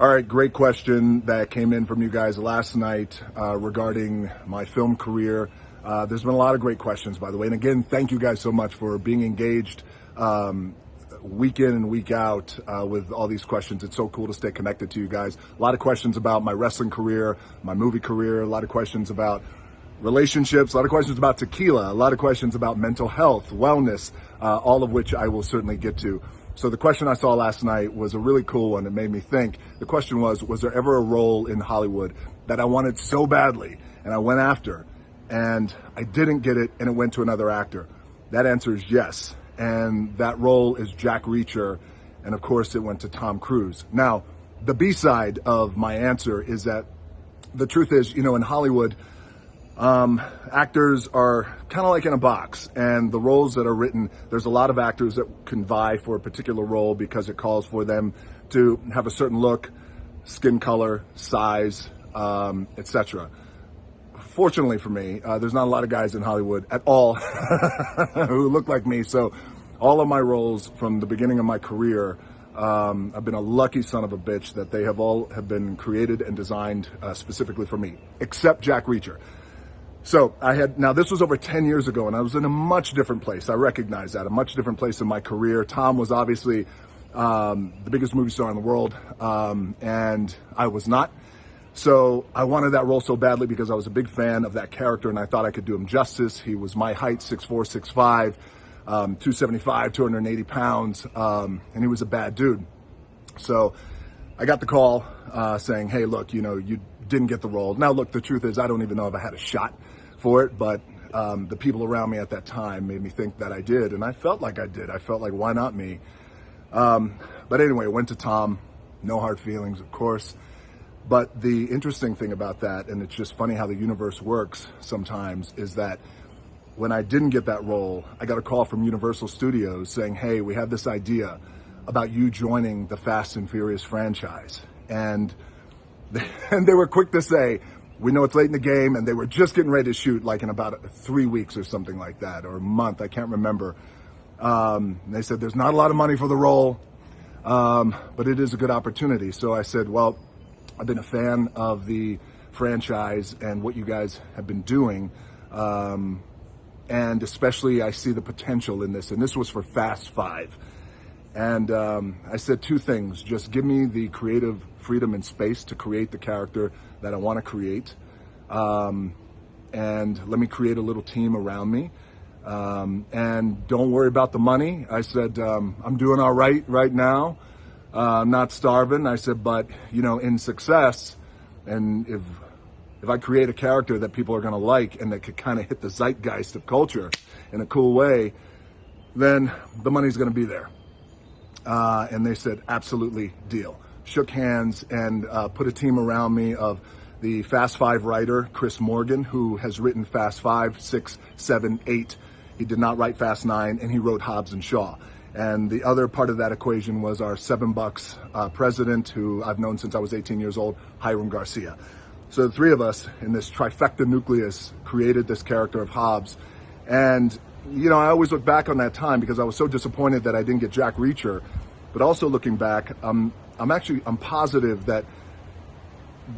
All right, great question that came in from you guys last night regarding my film career. There's been a lot of great questions, by the way. And again, thank you guys so much for being engaged week in and week out with all these questions. It's so cool to stay connected to you guys. A lot of questions about my wrestling career, my movie career, a lot of questions about relationships, a lot of questions about tequila, a lot of questions about mental health, wellness, all of which I will certainly get to. So the question I saw last night was a really cool one. It made me think. The question was there ever a role in Hollywood that I wanted so badly and I went after and I didn't get it and it went to another actor? That answer is yes. And that role is Jack Reacher. And of course it went to Tom Cruise. Now, the B-side of my answer is that the truth is, in Hollywood, actors are kind of like in a box, and the roles that are written, there's a lot of actors that can vie for a particular role because it calls for them to have a certain look, skin color, size, etc. Fortunately for me, there's not a lot of guys in Hollywood at all who look like me. So all of my roles from the beginning of my career, I've been a lucky son of a bitch that they have been created and designed specifically for me, except Jack Reacher. So now this was over 10 years ago and I was in a much different place. I recognize that, a much different place in my career. Tom was obviously the biggest movie star in the world, and I was not. So I wanted that role so badly because I was a big fan of that character and I thought I could do him justice. He was my height, 6'4", 6'5", 275, 280 pounds, and he was a bad dude. So I got the call saying, hey, look, you didn't get the role. Now, look, the truth is I don't even know if I had a shot for it, but the people around me at that time made me think that I did, and I felt like I did. I felt like, why not me? But anyway, went to Tom. No hard feelings, of course. But the interesting thing about that, and it's just funny how the universe works sometimes, is that when I didn't get that role, I got a call from Universal Studios saying, hey, we have this idea about you joining the Fast and Furious franchise. And they were quick to say, we know it's late in the game, and they were just getting ready to shoot like in about 3 weeks or something like that, or a month, I can't remember. They said, there's not a lot of money for the role, but it is a good opportunity. So I said, well, I've been a fan of the franchise and what you guys have been doing, and especially I see the potential in this, and this was for Fast 5. And I said two things: just give me the creative freedom and space to create the character that I want to create, and let me create a little team around me, and don't worry about the money. I said, I'm doing all right now. I'm not starving. I said, but in success, and if I create a character that people are going to like and that could kind of hit the zeitgeist of culture in a cool way, then the money's going to be there. And they said, absolutely, deal. Shook hands and put a team around me of the Fast 5 writer, Chris Morgan, who has written Fast 5, 6, 7, 8. He did not write Fast 9, and he wrote Hobbs and Shaw. And the other part of that equation was our $7 president, who I've known since I was 18 years old, Hiram Garcia. So the three of us in this trifecta nucleus created this character of Hobbs. And I always look back on that time because I was so disappointed that I didn't get Jack Reacher. But also looking back, I'm positive that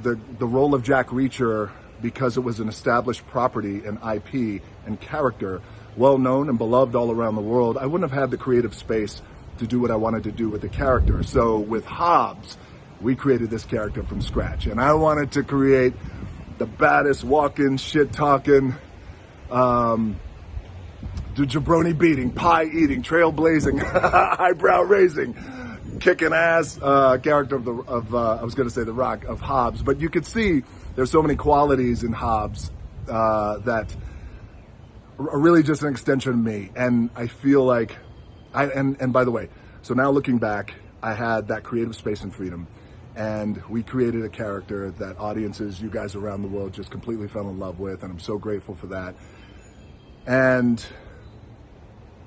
the role of Jack Reacher, because it was an established property and IP and character, well known and beloved all around the world, I wouldn't have had the creative space to do what I wanted to do with the character. So with Hobbs, we created this character from scratch, and I wanted to create the baddest walking, shit-talking, jabroni beating, pie eating, trailblazing, eyebrow raising, kicking ass character of I was going to say The Rock, of Hobbs. But you could see there's so many qualities in Hobbs that are really just an extension of me. And I feel like and by the way, so now looking back, I had that creative space and freedom, and we created a character that audiences, you guys around the world, just completely fell in love with, and I'm so grateful for that. And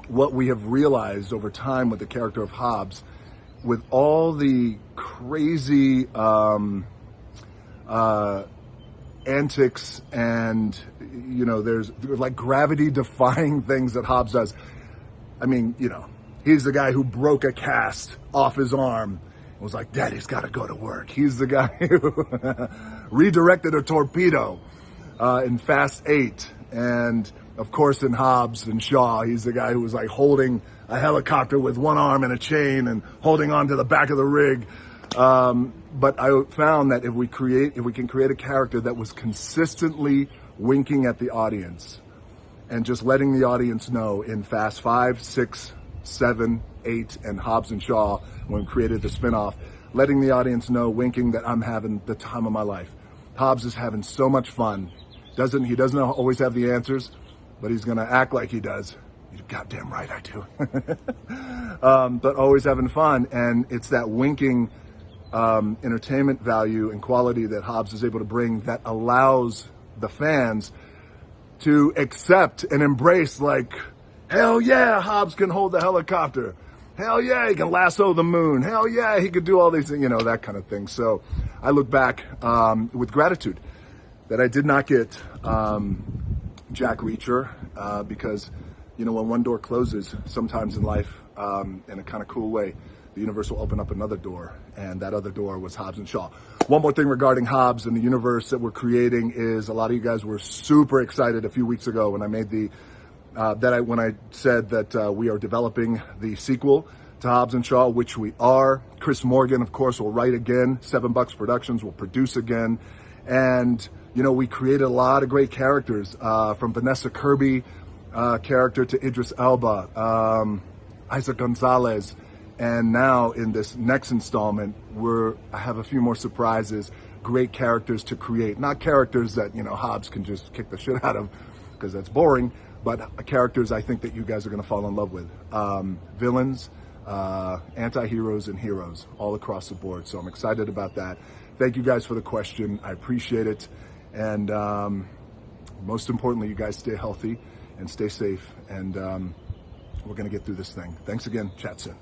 what we have realized over time with the character of Hobbs, with all the crazy antics and, there's like gravity-defying things that Hobbs does. I mean, he's the guy who broke a cast off his arm was like, Daddy's got to go to work. He's the guy who redirected a torpedo in Fast 8. And of course, in Hobbs and Shaw, he's the guy who was like holding a helicopter with one arm and a chain and holding on to the back of the rig. But I found that if we can create a character that was consistently winking at the audience and just letting the audience know in Fast 5, 6, 7, 8, and Hobbs and Shaw, when we created the spinoff, letting the audience know, winking, that I'm having the time of my life. Hobbs is having so much fun. He doesn't always have the answers, but he's going to act like he does. You're goddamn right I do. But always having fun. And it's that winking entertainment value and quality that Hobbs is able to bring that allows the fans to accept and embrace, like, hell yeah, Hobbs can hold the helicopter. Hell yeah, he can lasso the moon. Hell yeah, he could do all these things, that kind of thing. So I look back with gratitude that I did not get Jack Reacher because, when one door closes, sometimes in life, in a kind of cool way, the universe will open up another door, and that other door was Hobbs and Shaw. One more thing regarding Hobbs and the universe that we're creating is a lot of you guys were super excited a few weeks ago when I made when I said that we are developing the sequel to Hobbs and Shaw, which we are. Chris Morgan, of course, will write again. $7 Productions will produce again. And, we created a lot of great characters, from Vanessa Kirby character to Idris Elba, Isaac Gonzalez. And now in this next installment, I have a few more surprises, great characters to create. Not characters that, Hobbs can just kick the shit out of, because that's boring, but characters I think that you guys are going to fall in love with. Villains, anti-heroes, and heroes all across the board. So I'm excited about that. Thank you guys for the question. I appreciate it. And most importantly, you guys stay healthy and stay safe. And we're going to get through this thing. Thanks again. Chat soon.